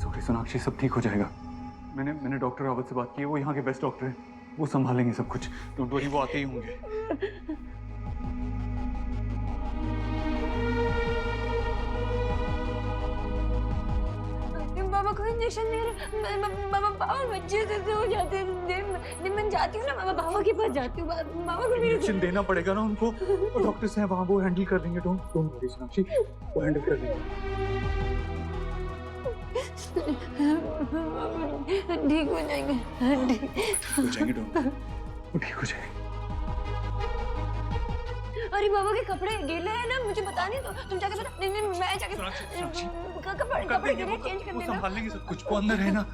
Sorry Sonakshi, सब ठीक हो जाएगा। मैंने डॉक्टर रावत से बात की है, वो यहाँ के बेस्ट डॉक्टर हैं, वो संभालेंगे सब कुछ। डोंट वरी, वो आते ही होंगे। बाबा को इंजेक्शन दे रहे। बाबा बच्चे से हो जाते हैं। मैं जाती हूँ ना बाबा के पास जाती हूँ। बाबा को इंजेक्शन देना पड़ेगा ना उनको, और डॉक्टर्स हैं वहाँ, वो हैंडल कर देंगे। डोंट वरी सोनाक्षी, वो हैंडल कर देंगे। ठीक हो जाएंगे। ठीक हो जाएंगे, डोंट वरी, वो ठीक हो जाएंगे। अरे बाबा के कपड़े गीले हैं ना, मुझे बता नहीं तो तुम जाके बता। नहीं मैं जाके कपड़े गीले चेंज कर वो देना। संभाल लेंगे सब कुछ, वो अंदर है ना,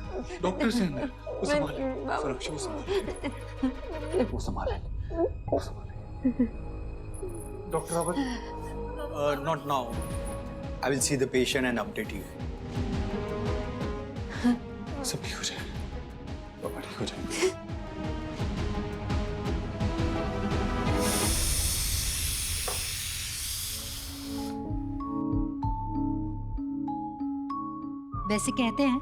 डॉक्टर से अंदर, वो संभालेंगे। सोनाक्षी वो संभालेंगे, वो संभालेंगे, वो संभालेंगे। Doctor Rawat, Not now. I will see the patient and update you. सब ठीक हो जाएगा, पापा ठीक हो जाएंगे। वैसे कहते हैं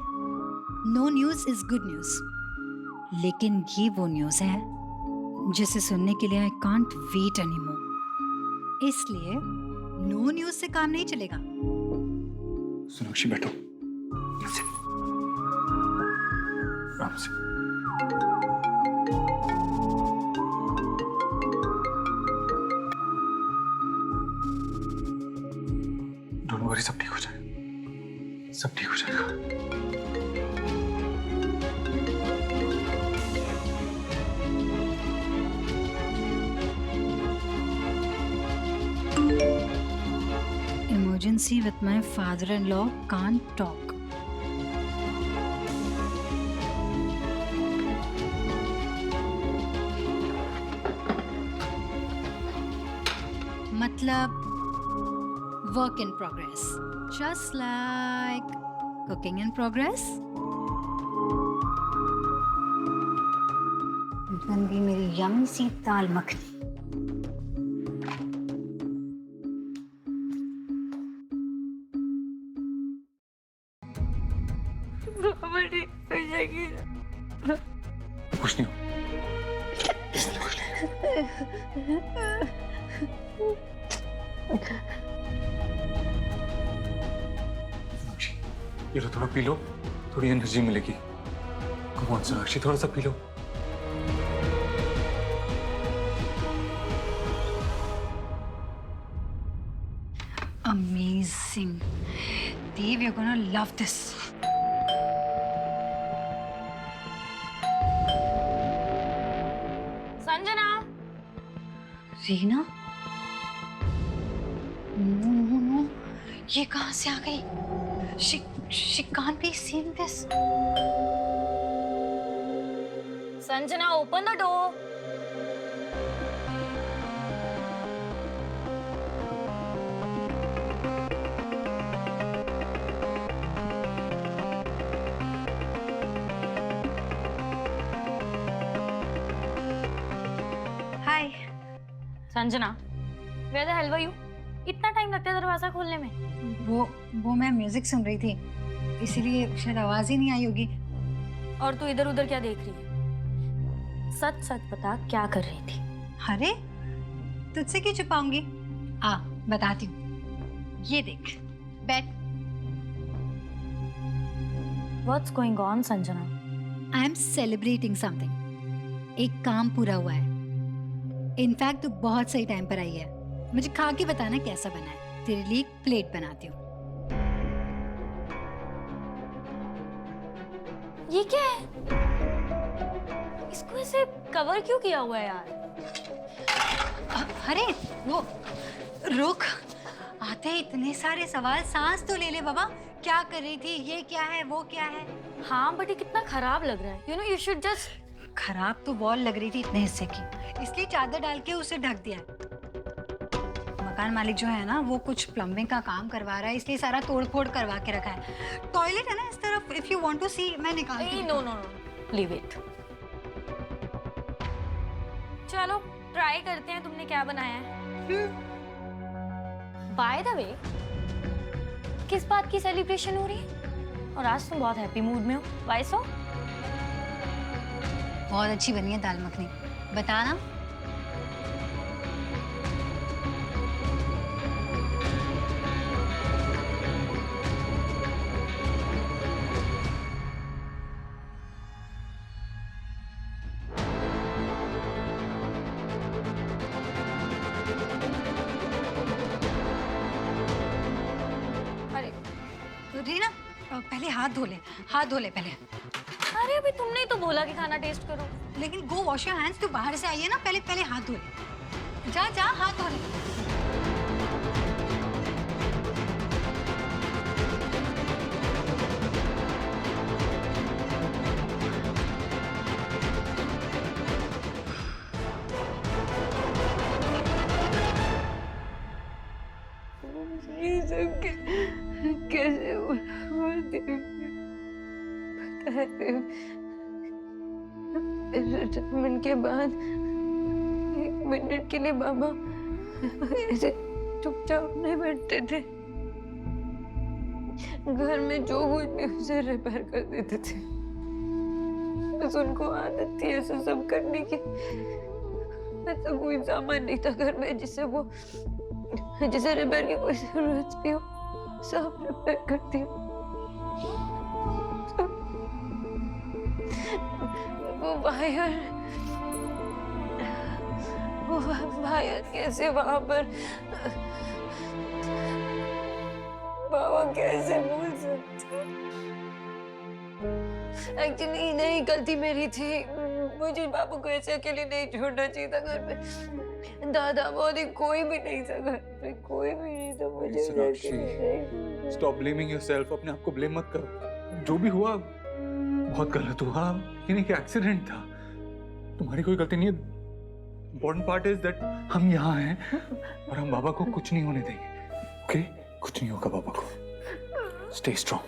no news is good news, लेकिन ये वो न्यूज है जिसे सुनने के लिए आई कांट वेट एनीमोर। इसलिए नो न्यूज से काम नहीं चलेगा। सोनाक्षी बैठो, आराम से। डोंट वरी, सब ठीक हो जाएगा, सब ठीक हो जाएगा। Emergency with my father-in-law, can't talk. मतलब work in progress, just like cooking in progress. बन गई मेरी यम्मी सी दाल मखनी। बाबा ठीक हो जाएगी। कुछ नहीं हो, कुछ नहीं। सोनाक्षी, ये लो, थोड़ा पी लो, थोड़ी एनर्जी मिलेगी। कम ऑन सोनाक्षी, थोड़ा सा P low. Amazing. Dave, you're gonna love this. Sanjana. Reena? No, no, no. ये कहाँ से आ गई? She can't be seeing this. Sanjana, open the door. Hi. Sanjana, where the hell were you? इतना टाइम लगता है दरवाजा खोलने में? वो मैं म्यूजिक सुन रही थी, इसीलिए शायद आवाज ही नहीं आई होगी। और तू इधर उधर क्या देख रही है? सच सच बता, क्या कर रही थी? अरे तुझसे क्यों छुपाऊंगी? आ बताती हूँ, ये देख बैठ। What's going on, Sanjana? I am celebrating something. एक काम पूरा हुआ है। इनफैक्ट तू बहुत सही टाइम पर आई है। मुझे खा के बताना कैसा बना है। तेरे लिए एक प्लेट बनाती हूँ। ये क्या है? इसको ऐसे कवर क्यों किया हुआ है यार? अरे वो रुक, आते ही इतने सारे सवाल, सांस तो ले ले बाबा। क्या कर रही थी? ये क्या है? वो क्या है? हाँ बट ये कितना खराब लग रहा है। You know, you should just... खराब तो वॉल लग रही थी इतने हिस्से की, इसलिए चादर डाल के उसे ढक दिया। मकान मालिक जो है ना, वो कुछ प्लम्बिंग का काम करवा रहा है, इसलिए सारा तोड़ फोड़ करवा के रखा है। टॉयलेट है ना इस तरफ, if you want to see मैं निकालती हूँ। No no no, leave it. चलो ट्राई करते हैं तुमने क्या बनाया है। बाय द वे, किस बात की सेलिब्रेशन हो रही है? और आज तुम बहुत हैप्पी मूड में हो। वाई सो? बहुत अच्छी बनी है दाल मखनी, बताना। अरे रीना, पहले हाथ धो ले, हाथ धो ले पहले। अरे अभी तुमने ही तो बोला कि खाना टेस्ट करो। लेकिन गो वॉश योर हैंड्स, तू बाहर से आई है ना, पहले पहले हाथ धो ले। जा जा हाथ धो ले। ये सब कैसे हुआ? रिटायरमेंट के बाद 1 मिनट के लिए बाबा ऐसे चुपचाप नहीं बैठते थे, घर में जो कुछ भी उसे रिपेयर कर देते थे। बस उनको आदत थी ऐसा सब करने की। ऐसा कोई सामान नहीं था घर में जिसे रिपेयर की कोई जरूरत भी हो, सब रिपेयर करती हूँ। वो वायर कैसे वहां पर, बाबा कैसे भूल सकते? एक्चुअली नहीं, गलती मेरी थी। मुझे बाबू को ऐसे अकेले नहीं छोड़ना चाहिए था घर में। दादा मोदी कोई भी नहीं था घर पे, कोई भी नहीं था। मुझे स्टॉप ब्लेमिंग योरसेल्फ, अपने आप को ब्लेम मत करो। जो भी हुआ बहुत गलत हुआ, ये नहीं कि एक्सीडेंट था, तुम्हारी कोई गलती नहीं है। इम्पोर्टेंट पार्ट इज दैट हम यहाँ हैं और हम बाबा को कुछ नहीं होने देंगे। ओके, कुछ नहीं होगा बाबा को। Stay strong.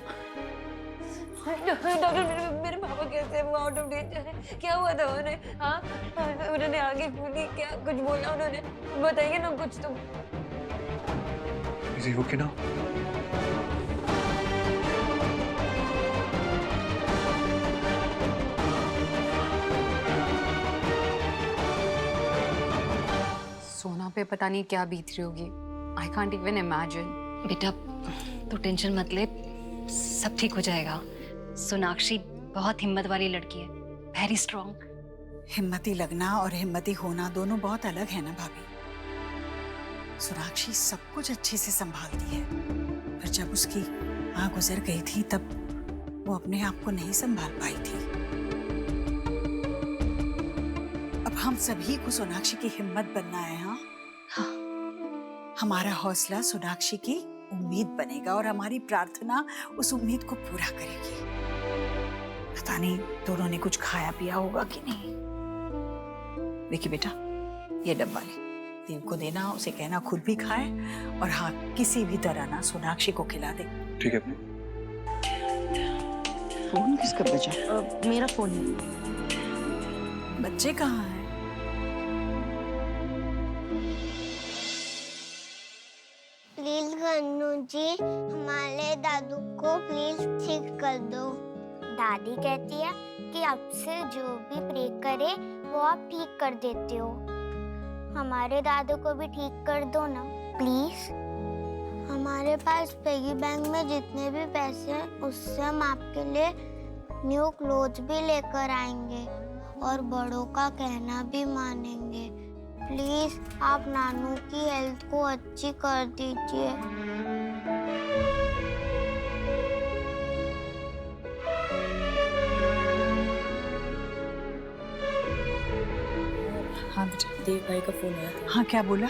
डॉक्टर, मेरे पापा कैसे आउट ऑफ डेंजर है? क्या हुआ था उन्हें? हाँ, उन्होंने आगे बोली क्या, कुछ बोला उन्होंने? बताइए ना कुछ तो। Is he okay now? सोना पे पता नहीं क्या बीत रही होगी। I can't even imagine. बेटा तो टेंशन मत ले, सब ठीक हो जाएगा। सोनाक्षी बहुत हिम्मत वाली लड़की है, वेरी स्ट्रॉन्ग। हिम्मती लगना और हिम्मती होना दोनों बहुत अलग है ना भाभी। सोनाक्षी सब कुछ अच्छे से संभालती है, पर जब उसकी माँ गुजर गई थी तब वो अपने आप को नहीं संभाल पाई थी। अब हम सभी को सोनाक्षी की हिम्मत बनना है। हाँ, हमारा हौसला सोनाक्षी की उम्मीद बनेगा और हमारी प्रार्थना उस उम्मीद को पूरा करेगी। पता नहीं दोनों ने कुछ खाया पिया होगा कि नहीं। देखिए बेटा, ये डब्बा ले, देव को देना, उसे कहना खुद भी खाए, और हाँ, किसी भी तरह ना सोनाक्षी को खिला दे। ठीक है। फोन किसका बजा? मेरा फोन है। बच्चे कहाँ हैं? प्लीज गन्नू जी, हमारे दादू को प्लीज ठीक कर दो। दादी कहती है कि अब से जो भी प्रे करे वो आप ठीक कर देते हो। हमारे दादू को भी ठीक कर दो ना प्लीज। हमारे पास पिगी बैंक में जितने भी पैसे हैं उससे हम आपके लिए न्यू क्लोथ भी लेकर आएंगे और बड़ों का कहना भी मानेंगे। प्लीज आप नानू की हेल्थ को अच्छी कर दीजिए। हाँ बेटा। देव भाई का फोन आया था। हाँ, क्या बोला?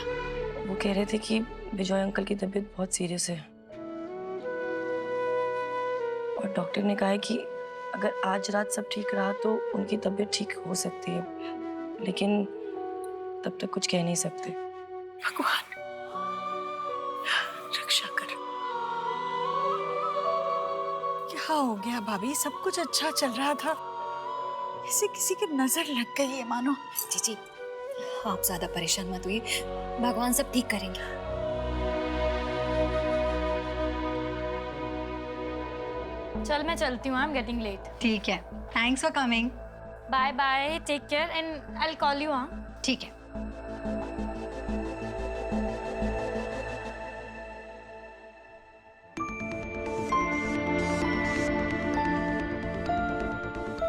वो कह रहे थे कि विजय अंकल की तबीयत बहुत सीरियस है और डॉक्टर ने कहा है कि अगर आज रात सब ठीक रहा तो उनकी तबीयत ठीक हो सकती है, लेकिन तब तक कुछ कह नहीं सकते। भगवान रक्षा कर। क्या हो गया भाभी? सब कुछ अच्छा चल रहा था, जैसे किसी की नजर लग गई है मानो। जी आप ज्यादा परेशान मत हुई, भगवान सब ठीक करेंगे। चल मैं चलती हूँ, आई एम गेटिंग लेट। ठीक है, thanks for coming. Bye bye, take care and I will call you. हाँ ठीक है।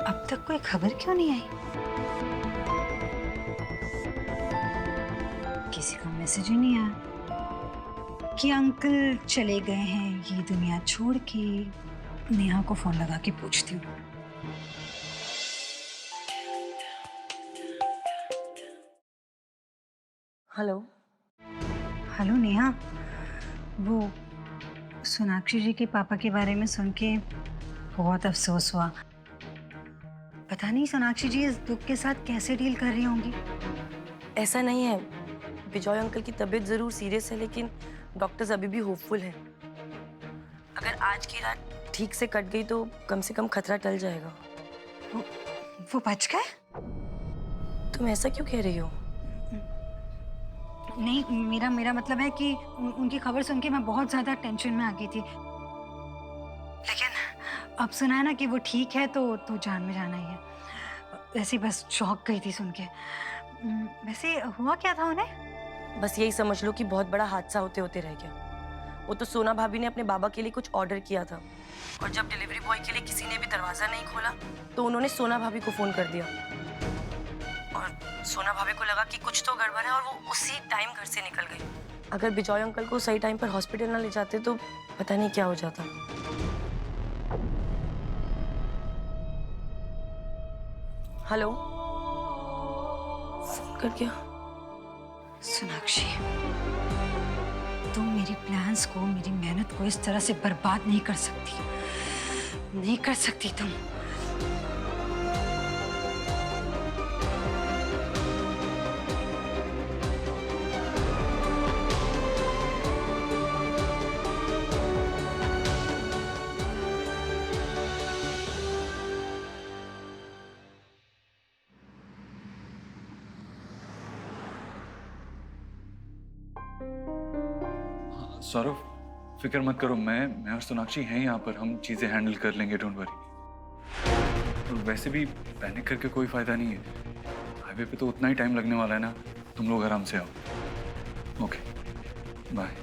अब तक कोई खबर क्यों नहीं आई? किसी का मैसेज ही नहीं आया कि अंकल चले गए हैं ये दुनिया छोड़ के। नेहा को फोन लगा के पूछती हूँ। हेलो। हेलो नेहा, वो सोनाक्षी जी के पापा के बारे में सुन के बहुत अफसोस हुआ। पता नहीं सोनाक्षी जी इस दुख के साथ कैसे डील कर रही होंगी। ऐसा नहीं है, विजय अंकल की तबीयत जरूर सीरियस है, लेकिन डॉक्टर्स अभी भी होपफुल हैं। अगर आज की रात ठीक से कट गई तो कम से कम खतरा टल जाएगा। वो बच गए? तुम ऐसा क्यों कह रही हो? नहीं, मेरा मतलब है कि उनकी खबर सुन के मैं बहुत ज्यादा टेंशन में आ गई थी, लेकिन अब सुना है ना कि वो ठीक है तो जान में जाना ही है। वैसे बस शॉक गई थी सुन के। वैसे हुआ क्या था उन्हें? बस यही समझ लो कि बहुत बड़ा हादसा होते होते रह गया। वो तो सोना भाभी ने अपने बाबा के लिए कुछ ऑर्डर किया था, और जब डिलीवरी बॉय के लिए किसी ने भी दरवाजा नहीं खोला तो उन्होंने सोना भाभी को फोन कर दिया। और सोना भाभी को लगा कि कुछ तो गड़बड़ है और वो उसी टाइम घर से निकल गई। अगर बिजॉय अंकल को सही टाइम पर हॉस्पिटल ना ले जाते तो पता नहीं क्या हो जाता। हेलो, फोन कर दिया। सोनाक्षी, तुम मेरी प्लान्स को, मेरी मेहनत को इस तरह से बर्बाद नहीं कर सकती, नहीं कर सकती तुम। सौरभ, फिक्र मत करो, मैं और सोनाक्षी हैं यहाँ पर, हम चीजें हैंडल कर लेंगे, डोंट वरी। और वैसे भी पैनिक करके कोई फायदा नहीं है, हाईवे पे तो उतना ही टाइम लगने वाला है ना। तुम लोग आराम से आओ। Okay, bye.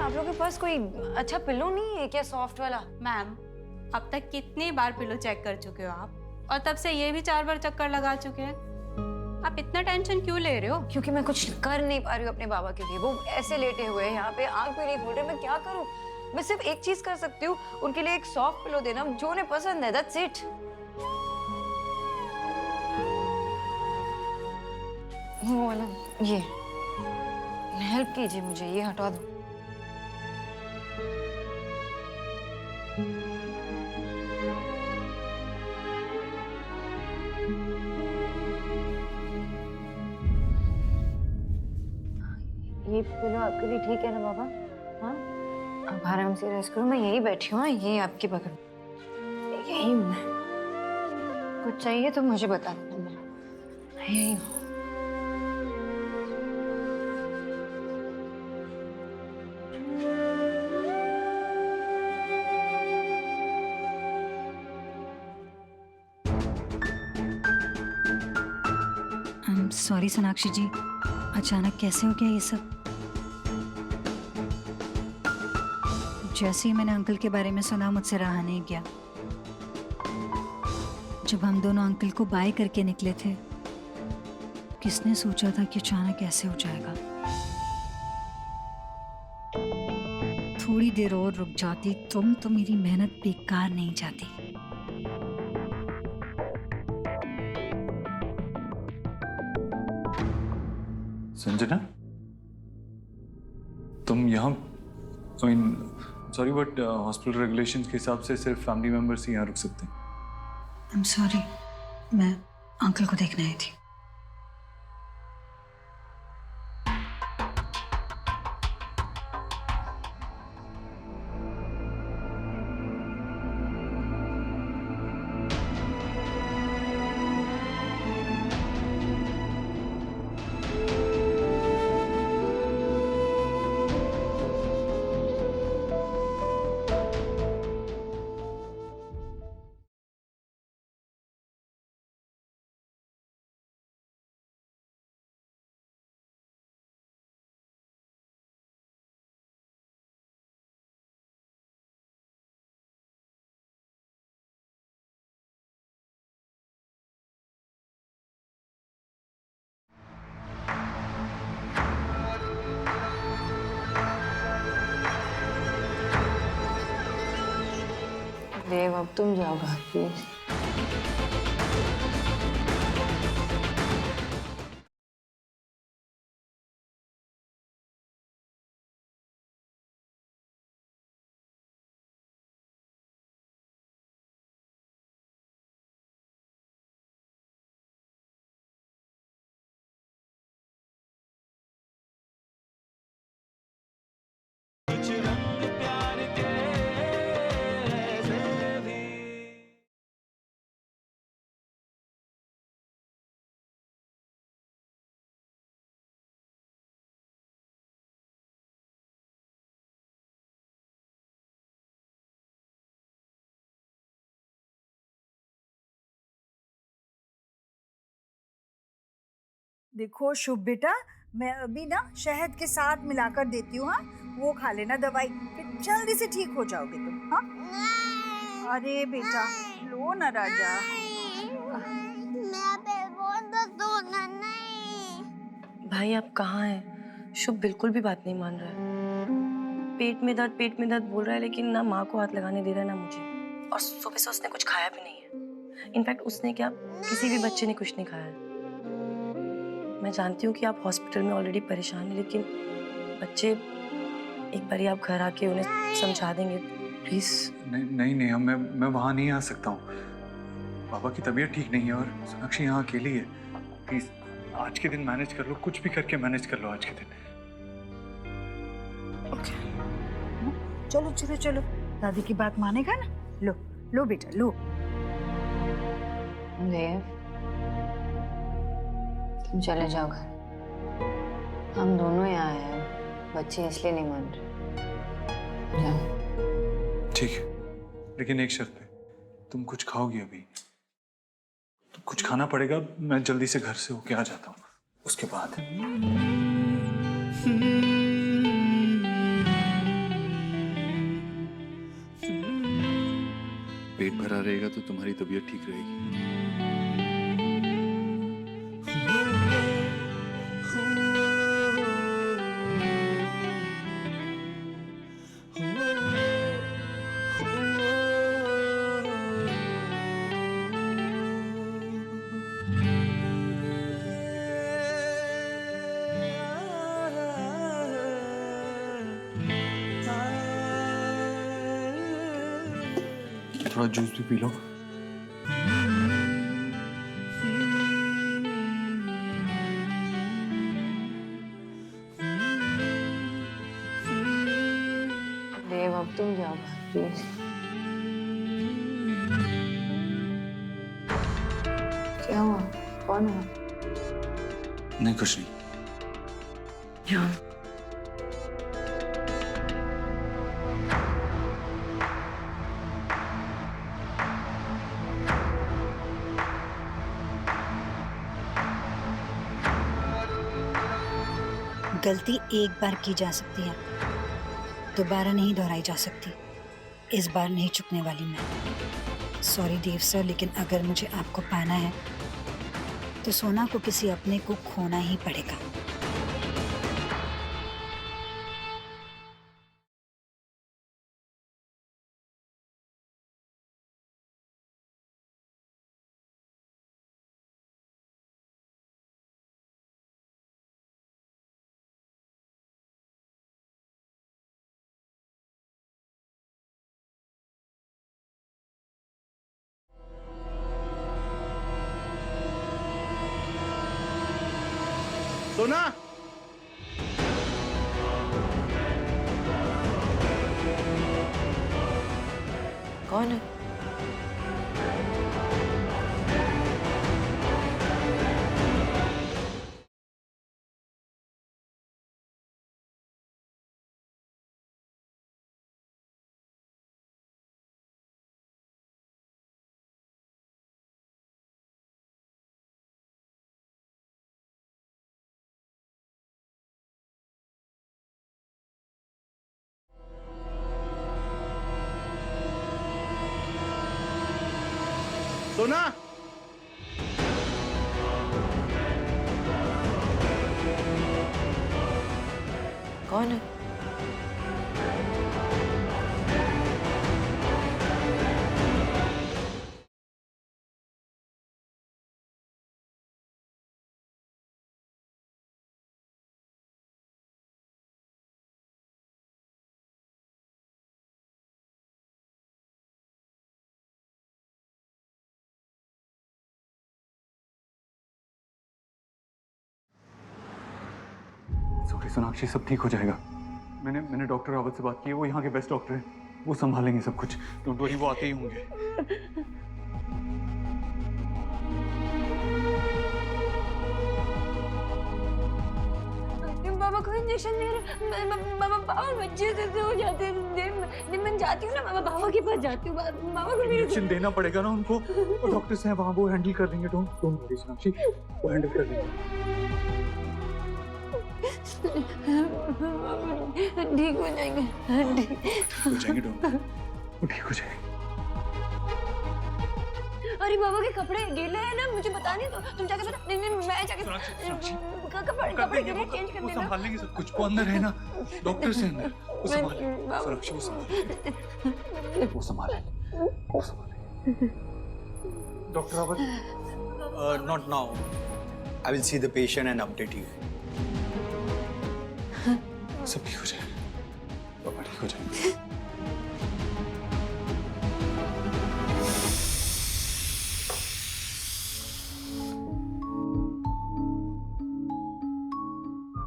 आप लोगों के पास कोई अच्छा पिल्लो नहीं है क्या, सॉफ्ट वाला? मैम, अब तक कितनी बार पिलो चेक कर चुके हो आप, और तब से ये भी 4 बार चक्कर लगा चुके हैं। आप इतना टेंशन क्यों ले रहे हो? क्योंकि मैं कुछ कर नहीं पा रही हूँ अपने बाबा के लिए। वो ऐसे लेटे हुए हैं यहाँ पे, आंख भी नहीं खोल रहे। मैं क्या करूँ? मैं सिर्फ एक चीज कर सकती हूँ, उनके लिए एक सॉफ्ट पिलो देना जो उन्हें पसंद है। That's it. वो वाला, ये हेल्प कीजिए मुझे, ये हटा दो। ये पिलो आपके लिए ठीक है ना बाबा? हाँ, आप आराम से रेस्ट करो, मैं यही बैठी हूँ। ये आपकी पकड़, यही हूँ मैं। कुछ चाहिए तो मुझे बता देना, मैं यही हूँ। सॉरी सोनाक्षी जी, अचानक कैसे हो गया ये सब? जैसे ही मैंने अंकल के बारे में सुना, मुझसे रहा नहीं गया। जब हम दोनों अंकल को बाय करके निकले थे, किसने सोचा था कि अचानक ऐसे हो जाएगा। थोड़ी देर और रुक जाती तुम तो मेरी मेहनत बेकार नहीं जाती। संजना, तुम यहाँ, सॉरी बट हॉस्पिटल रेगुलेशंस के हिसाब से सिर्फ फैमिली मेंबर्स ही यहाँ रुक सकते हैं। आई एम सॉरी, मैं अंकल को देखने आई थी। देव, अब तुम जाओ घर प्लीज। देखो शुभ बेटा, मैं अभी ना शहद के साथ मिलाकर देती हूँ। हाँ, वो खा लेना दवाई, फिर जल्दी से ठीक हो जाओगे तुम। हाँ, अरे बेटा लो ना राजा। भाई आप कहाँ हैं? शुभ बिल्कुल भी बात नहीं मान रहा है। पेट में दर्द बोल रहा है, लेकिन ना माँ को हाथ लगाने दे रहा है ना मुझे। और सुबह से उसने कुछ खाया भी नहीं है। इनफैक्ट उसने क्या, किसी भी बच्चे ने कुछ नहीं खाया है। मैं जानती हूँ कि आप हॉस्पिटल में ऑलरेडी परेशान हैं, लेकिन बच्चे, एक बार आप घर आके उन्हें समझा देंगे प्लीज? नहीं, मैं वहाँ नहीं आ सकता हूँ। बाबा की तबीयत ठीक नहीं है और सोनाक्षी यहाँ अकेली है। प्लीज आज के दिन मैनेज कर लो, कुछ भी करके मैनेज कर लो आज के दिन। चलो चलो चलो, दादी की बात मानेगा ना? लो लो बेटा लो। देव, तुम चले जाओ घर। हम दोनों यहाँ हैं, बच्चे इसलिए नहीं मान रहे। जाओ। ठीक है, लेकिन एक शर्त पे, तुम कुछ खाओगी अभी? तो कुछ खाना पड़ेगा, मैं जल्दी से घर से होके आ जाता हूँ, उसके बाद। पेट भरा रहेगा तो तुम्हारी तबीयत ठीक रहेगी। थोड़ा जूस भी पी लो। देव अब तुम जाओ प्लीज। क्या हुआ? कौन हुआ? नहीं कुछ नहीं। गलती एक बार की जा सकती है, दोबारा नहीं दोहराई जा सकती। इस बार नहीं चुकने वाली मैं। सॉरी देव सर, लेकिन अगर मुझे आपको पाना है तो सोना को किसी अपने को खोना ही पड़ेगा। सोना, कौन है? सोना, कौन है? सॉरी सोनाक्षी, सब ठीक हो जाएगा। मैंने डॉक्टर रावत से बात की है, वो यहाँ के बेस्ट डॉक्टर हैं, वो संभालेंगे सब कुछ। डोंट वरी, वो आते ही होंगे। बाबा को इंजेक्शन दे रहे। बाबा बच्चे से हो जाते हैं। मैं जाती हूँ ना बाबा के पास जाती हूँ। बाबा को इंजेक्शन देना पड़ेगा ना उनको, और डॉक्टर्स हैं वहाँ, वो हैंडल कर देंगे। डोंट वरी सोनाक्षी, वो हैंडल कर देंगे। ठीक हो जाएंगे। हो जाएंगे, डोंट, वो ठीक हो जाएंगे। अरे बाबा के कपड़े गीले हैं ना, मुझे बता नहीं तो तुम जाके बता। नहीं मैं जाके कपड़े गीले चेंज कर वो देना। संभाल लेंगे सब कुछ, वो अंदर है ना, डॉक्टर से अंदर, वो संभालेंगे। सोनाक्षी वो संभालेंगे, वो संभालेंगे, वो संभालेंगे। Doctor Rawat, Not now. I will see the patient and update you. सब ठीक हो जाएगा, पापा ठीक हो जाएंगे।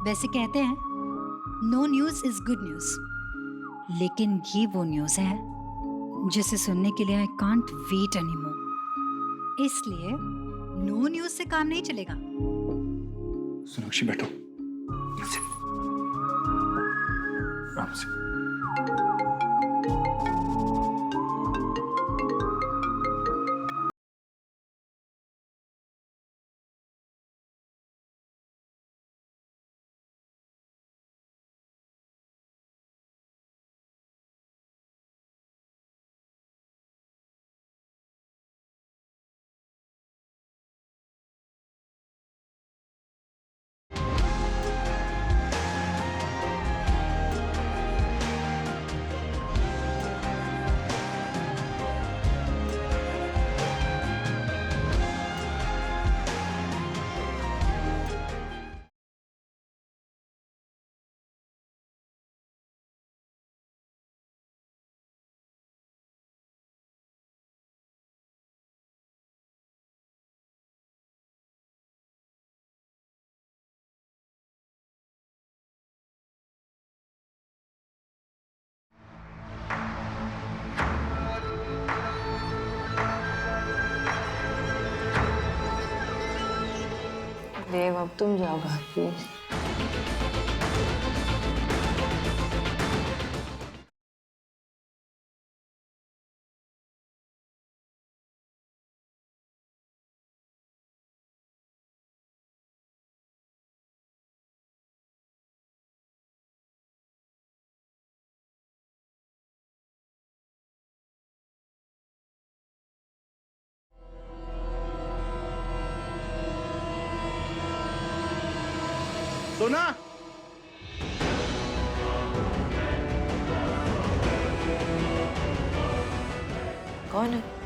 वैसे कहते हैं no news is good news, लेकिन ये वो न्यूज है जिसे सुनने के लिए आई कांट वेट एनीमोर। इसलिए नो न्यूज से काम नहीं चलेगा। सोनाक्षी बैठो, आराम से। देव अब तुम जाओ घर प्लीज। सोना कौन है?